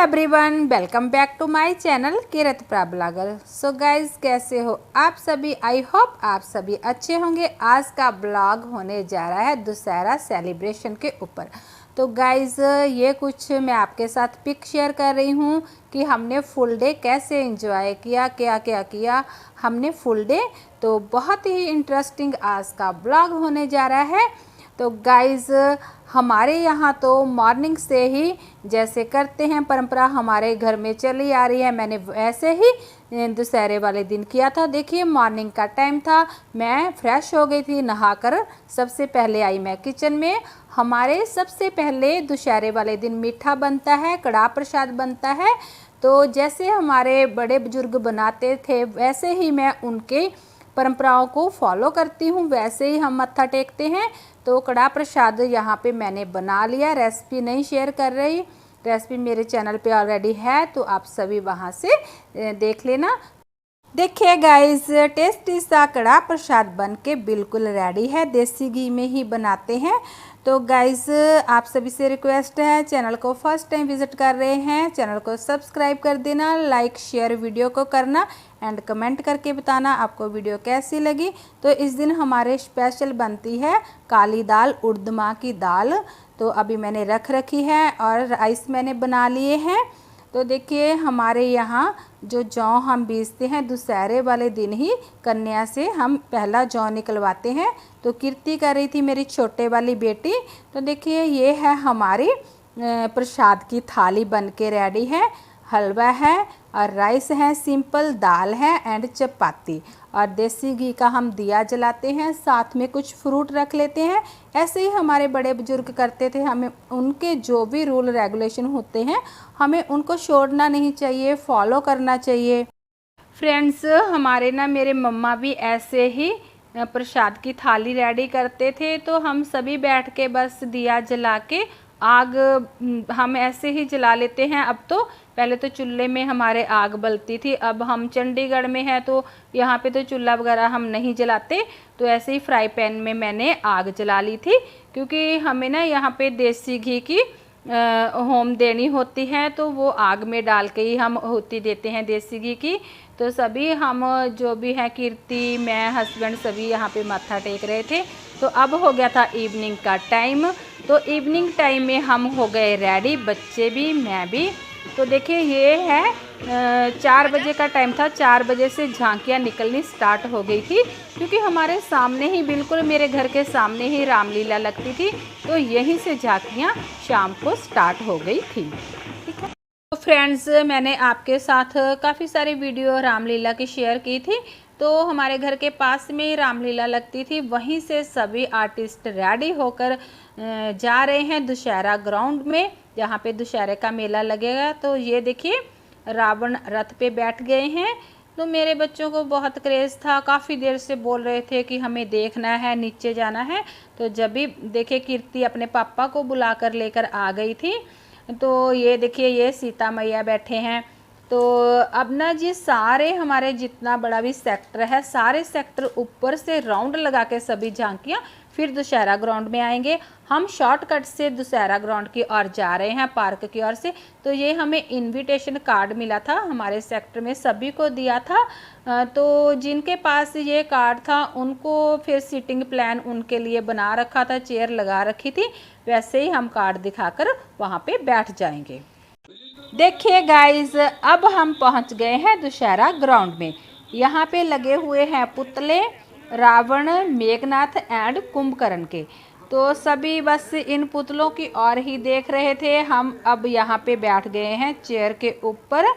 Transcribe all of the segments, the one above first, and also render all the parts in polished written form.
Everyone, welcome back to my channel Kirat blogger. So guys, कैसे हो आप सभी? आई होप आप सभी अच्छे होंगे। आज का ब्लॉग होने जा रहा है दशहरा सेलिब्रेशन के ऊपर। तो गाइज, ये कुछ मैं आपके साथ पिक शेयर कर रही हूँ कि हमने फुल डे कैसे एंजॉय किया, क्या क्या किया हमने फुल डे। तो बहुत ही इंटरेस्टिंग आज का ब्लॉग होने जा रहा है। तो गाइज़, हमारे यहाँ तो मॉर्निंग से ही जैसे करते हैं परंपरा हमारे घर में चली आ रही है, मैंने वैसे ही दशहरे वाले दिन किया था। देखिए, मॉर्निंग का टाइम था, मैं फ्रेश हो गई थी नहाकर। सबसे पहले आई मैं किचन में। हमारे सबसे पहले दशहरे वाले दिन मीठा बनता है, कड़ाह प्रसाद बनता है। तो जैसे हमारे बड़े बुजुर्ग बनाते थे वैसे ही मैं उनके परंपराओं को फॉलो करती हूँ, वैसे ही हम मत्था टेकते हैं। तो कड़ाह प्रसाद यहाँ पे मैंने बना लिया। रेसिपी नहीं शेयर कर रही, रेसिपी मेरे चैनल पे ऑलरेडी है, तो आप सभी वहाँ से देख लेना। देखिए गाइस, टेस्टी सा कड़ाह प्रसाद बन के बिल्कुल रेडी है। देसी घी में ही बनाते हैं। तो गाइस, आप सभी से रिक्वेस्ट है, चैनल को फर्स्ट टाइम विजिट कर रहे हैं, चैनल को सब्सक्राइब कर देना, लाइक शेयर वीडियो को करना एंड कमेंट करके बताना आपको वीडियो कैसी लगी। तो इस दिन हमारे स्पेशल बनती है काली दाल, उड़द माह की दाल। तो अभी मैंने रख रखी है और राइस मैंने बना लिए हैं। तो देखिए, हमारे यहाँ जो जौ हम बीजते हैं दशहरे वाले दिन ही कन्या से हम पहला जौ निकलवाते हैं। तो कीर्ति कर रही थी मेरी छोटे वाली बेटी। तो देखिए, ये है हमारी प्रसाद की थाली बन के रेडी है। हलवा है और राइस है, सिंपल दाल है एंड चपाती, और देसी घी का हम दिया जलाते हैं, साथ में कुछ फ्रूट रख लेते हैं। ऐसे ही हमारे बड़े बुजुर्ग करते थे। हमें उनके जो भी रूल रेगुलेशन होते हैं हमें उनको छोड़ना नहीं चाहिए, फॉलो करना चाहिए। फ्रेंड्स, हमारे ना मेरे मम्मा भी ऐसे ही प्रसाद की थाली रेडी करते थे। तो हम सभी बैठ के बस दिया जला के आग हम ऐसे ही जला लेते हैं। अब तो पहले तो चूल्हे में हमारे आग बलती थी, अब हम चंडीगढ़ में हैं तो यहाँ पे तो चूल्हा वगैरह हम नहीं जलाते। तो ऐसे ही फ्राई पैन में मैंने आग जला ली थी, क्योंकि हमें ना यहाँ पे देसी घी की होम देनी होती है। तो वो आग में डाल के ही हम होती देते हैं देसी घी की। तो सभी हम जो भी हैं, कीर्ति, मैं, हस्बैंड, सभी यहाँ पे माथा टेक रहे थे। तो अब हो गया था इवनिंग का टाइम। तो इवनिंग टाइम में हम हो गए रेडी, बच्चे भी मैं भी। तो देखिए, ये है 4 बजे का टाइम था। 4 बजे से झांकियाँ निकलनी स्टार्ट हो गई थी, क्योंकि हमारे सामने ही, बिल्कुल मेरे घर के सामने ही रामलीला लगती थी। तो यहीं से झांकियाँ शाम को स्टार्ट हो गई थी। ठीक है। तो फ्रेंड्स, मैंने आपके साथ काफ़ी सारी वीडियो रामलीला की शेयर की थी। तो हमारे घर के पास में ही रामलीला लगती थी, वहीं से सभी आर्टिस्ट रेडी होकर जा रहे हैं दशहरा ग्राउंड में, जहाँ पे दशहरे का मेला लगेगा। तो ये देखिए, रावण रथ पे बैठ गए हैं। तो मेरे बच्चों को बहुत क्रेज़ था, काफ़ी देर से बोल रहे थे कि हमें देखना है, नीचे जाना है। तो जब भी देखे, कीर्ति अपने पापा को बुलाकर लेकर आ गई थी। तो ये देखिए, ये सीता मैया बैठे हैं। तो अब ना जी, सारे हमारे जितना बड़ा भी सेक्टर है, सारे सेक्टर ऊपर से राउंड लगा के सभी झांकियाँ फिर दशहरा ग्राउंड में आएंगे। हम शॉर्टकट से दशहरा ग्राउंड की ओर जा रहे हैं, पार्क की ओर से। तो ये हमें इनविटेशन कार्ड मिला था, हमारे सेक्टर में सभी को दिया था। तो जिनके पास ये कार्ड था उनको फिर सीटिंग प्लान उनके लिए बना रखा था, चेयर लगा रखी थी, वैसे ही हम कार्ड दिखाकर वहाँ पे बैठ जाएंगे। देखिए गाइस, अब हम पहुंच गए हैं दशहरा ग्राउंड में। यहाँ पे लगे हुए हैं पुतले रावण, मेघनाथ एंड कुंभकर्ण के। तो सभी बस इन पुतलों की ओर ही देख रहे थे। हम अब यहाँ पे बैठ गए हैं चेयर के ऊपर।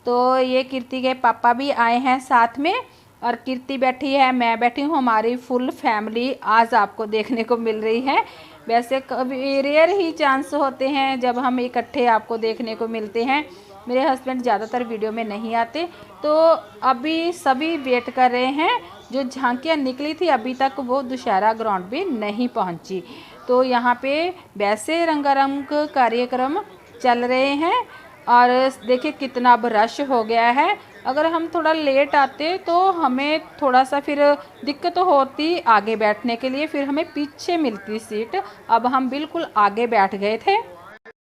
तो ये कीर्ति के पापा भी आए हैं साथ में, और कीर्ति बैठी है, मैं बैठी हूँ। हमारी फुल फैमिली आज आपको देखने को मिल रही है। वैसे कभी रेयर ही चांस होते हैं जब हम इकट्ठे आपको देखने को मिलते हैं। मेरे हस्बैंड ज़्यादातर वीडियो में नहीं आते। तो अभी सभी वेट कर रहे हैं। जो झांकियाँ निकली थी अभी तक वो दशहरा ग्राउंड भी नहीं पहुंची। तो यहाँ पे वैसे रंगारंग कार्यक्रम चल रहे हैं, और देखिए कितना अब रश हो गया है। अगर हम थोड़ा लेट आते तो हमें थोड़ा सा फिर दिक्कत होती आगे बैठने के लिए, फिर हमें पीछे मिलती सीट। अब हम बिल्कुल आगे बैठ गए थे।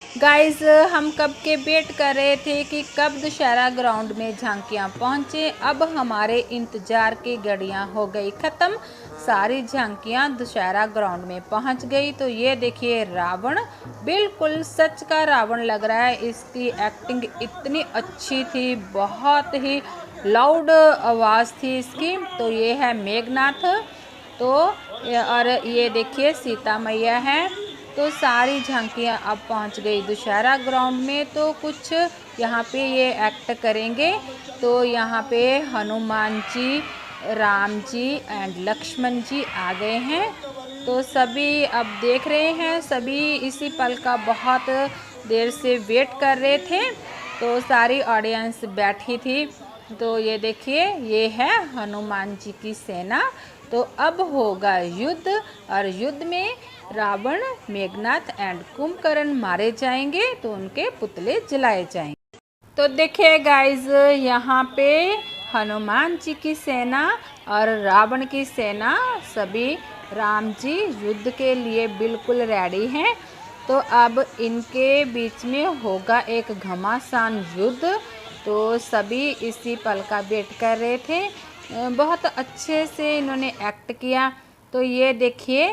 गाइस हम कब के वेट कर रहे थे कि कब दशहरा ग्राउंड में झांकियां पहुंचे। अब हमारे इंतज़ार की घड़ियां हो गई ख़त्म। सारी झांकियां दशहरा ग्राउंड में पहुंच गई। तो ये देखिए रावण, बिल्कुल सच का रावण लग रहा है। इसकी एक्टिंग इतनी अच्छी थी, बहुत ही लाउड आवाज़ थी इसकी। तो ये है मेघनाथ। तो और ये देखिए सीता मैया है। तो सारी झांकियां अब पहुंच गई दशहरा ग्राउंड में। तो कुछ यहाँ पे ये एक्ट करेंगे। तो यहाँ पे हनुमान जी, राम जी एंड लक्ष्मण जी आ गए हैं। तो सभी अब देख रहे हैं, सभी इसी पल का बहुत देर से वेट कर रहे थे। तो सारी ऑडियंस बैठी थी। तो ये देखिए ये है हनुमान जी की सेना। तो अब होगा युद्ध, और युद्ध में रावण, मेघनाथ एंड कुंभकर्ण मारे जाएंगे। तो उनके पुतले जलाए जाएंगे। तो देखिए गाइज यहाँ पे हनुमान जी की सेना और रावण की सेना, सभी राम जी युद्ध के लिए बिल्कुल रेडी हैं। तो अब इनके बीच में होगा एक घमासान युद्ध। तो सभी इसी पल का वेट कर रहे थे। बहुत अच्छे से इन्होंने एक्ट किया। तो ये देखिए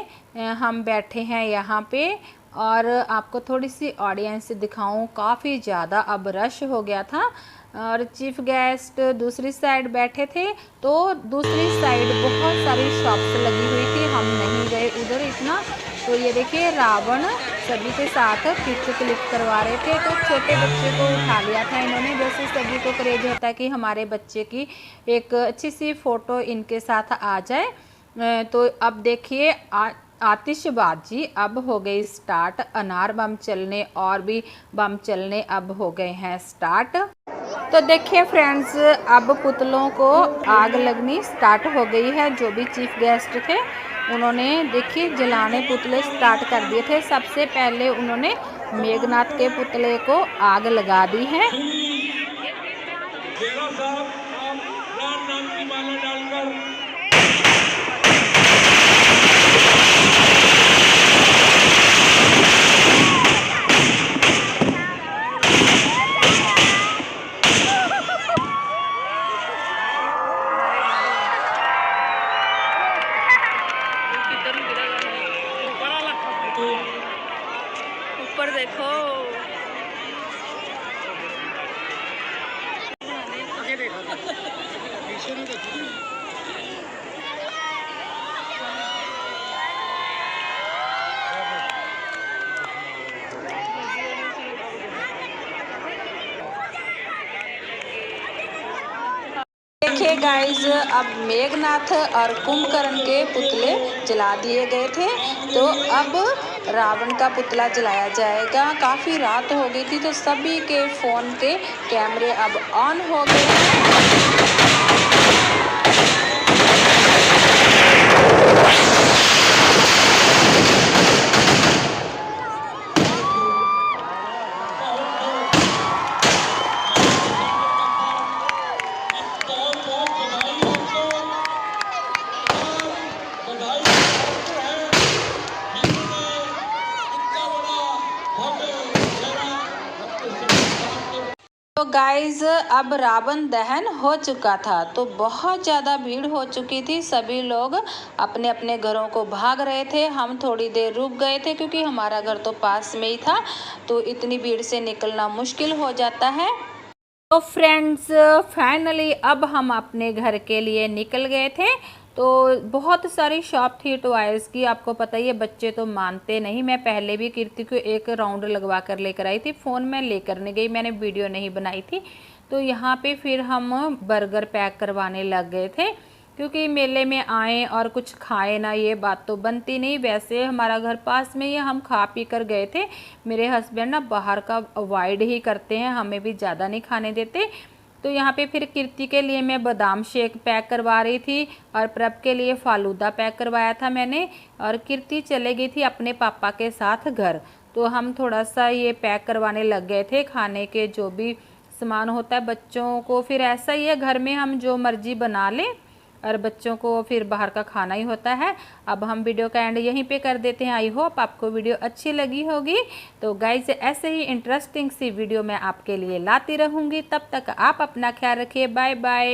हम बैठे हैं यहाँ पे, और आपको थोड़ी सी ऑडियंस दिखाऊं। काफ़ी ज़्यादा अब रश हो गया था, और चीफ गेस्ट दूसरी साइड बैठे थे। तो दूसरी साइड बहुत सारी शॉप्स लगी हुई थी, हम नहीं गए उधर इतना। तो ये देखिए रावण सभी के साथ पिक क्लिक करवा रहे थे। तो छोटे बच्चे को उठा लिया था इन्होंने। जैसे सभी को क्रेज होता है कि हमारे बच्चे की एक अच्छी सी फ़ोटो इनके साथ आ जाए। तो अब देखिए आतिशबाजी अब हो गई स्टार्ट। अनार बम चलने और भी बम चलने अब हो गए हैं स्टार्ट। तो देखिए फ्रेंड्स अब पुतलों को आग लगनी स्टार्ट हो गई है। जो भी चीफ गेस्ट थे उन्होंने देखिए जलाने पुतले स्टार्ट कर दिए थे। सबसे पहले उन्होंने मेघनाथ के पुतले को आग लगा दी है। ऊपर देखो, देखिए गाइज अब मेघनाथ और कुंभकर्ण के पुतले जला दिए गए थे। तो अब रावण का पुतला जलाया जाएगा। काफ़ी रात हो गई थी, तो सभी के फ़ोन के कैमरे अब ऑन हो गए हैं। तो गाइज अब रावण दहन हो चुका था। तो बहुत ज़्यादा भीड़ हो चुकी थी, सभी लोग अपने अपने घरों को भाग रहे थे। हम थोड़ी देर रुक गए थे क्योंकि हमारा घर तो पास में ही था। तो इतनी भीड़ से निकलना मुश्किल हो जाता है। तो फ्रेंड्स फाइनली अब हम अपने घर के लिए निकल गए थे। तो बहुत सारी शॉप थी टॉयज़ की। आपको पता ही है बच्चे तो मानते नहीं। मैं पहले भी कीर्ति को एक राउंड लगवा कर लेकर आई थी। फ़ोन में लेकर नहीं गई, मैंने वीडियो नहीं बनाई थी। तो यहाँ पे फिर हम बर्गर पैक करवाने लग गए थे, क्योंकि मेले में आए और कुछ खाए ना, ये बात तो बनती नहीं। वैसे हमारा घर पास में ही, हम खा पी कर गए थे। मेरे हस्बैंड ना बाहर का अवॉइड ही करते हैं, हमें भी ज़्यादा नहीं खाने देते। तो यहाँ पे फिर कीर्ति के लिए मैं बादाम शेक पैक करवा रही थी, और प्रभ के लिए फालूदा पैक करवाया था मैंने। और कीर्ति चले गई थी अपने पापा के साथ घर। तो हम थोड़ा सा ये पैक करवाने लग गए थे, खाने के जो भी सामान होता है बच्चों को। फिर ऐसा ही है, घर में हम जो मर्जी बना लें। और बच्चों को फिर बाहर का खाना ही होता है। अब हम वीडियो का एंड यहीं पे कर देते हैं। आई होप आपको वीडियो अच्छी लगी होगी। तो गाइस ऐसे ही इंटरेस्टिंग सी वीडियो मैं आपके लिए लाती रहूँगी। तब तक आप अपना ख्याल रखिए। Bye bye.